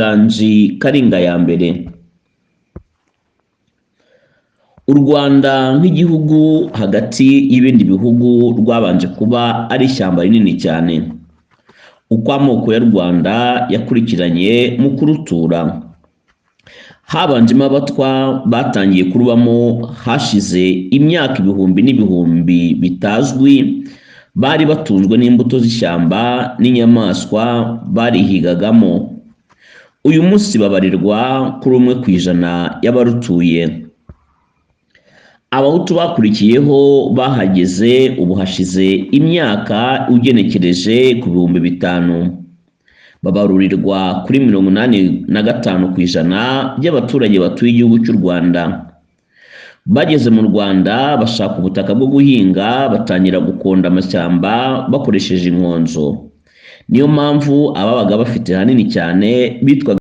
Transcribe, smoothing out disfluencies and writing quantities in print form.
Ganji Karinga ya mbere. U Rwanda nk'igihugu hagati y'ibindi bihugu rwabanje kuba ari ishyamba rinini cyane. Uko amoko ya Rwanda yakurikiranye mu kurutura. Habanjemo abatwa batangiye kurubamo hashize imyaka ibihumbi n'ibihumbi bitazwi, bari batunzwe n'imbuto z'ishyamba n'inyamaswa barihigagamo. Uyu munsi babarirwa kuri 1% y'abarutuye. Abahutu bakurikiyeho bahageze ubu hashize imyaka ugenekereje ku 5,000. Babarurirwa kuri 85% by'abaturage batuye igihugu cy'u Rwanda. Bageze mu Rwanda bashaka ubutaka bwo guhinga, batangira gukonda amashyamba bakoresheje inkonzo. Niyo mpamvu ababaga bafite hanini cyane bitwa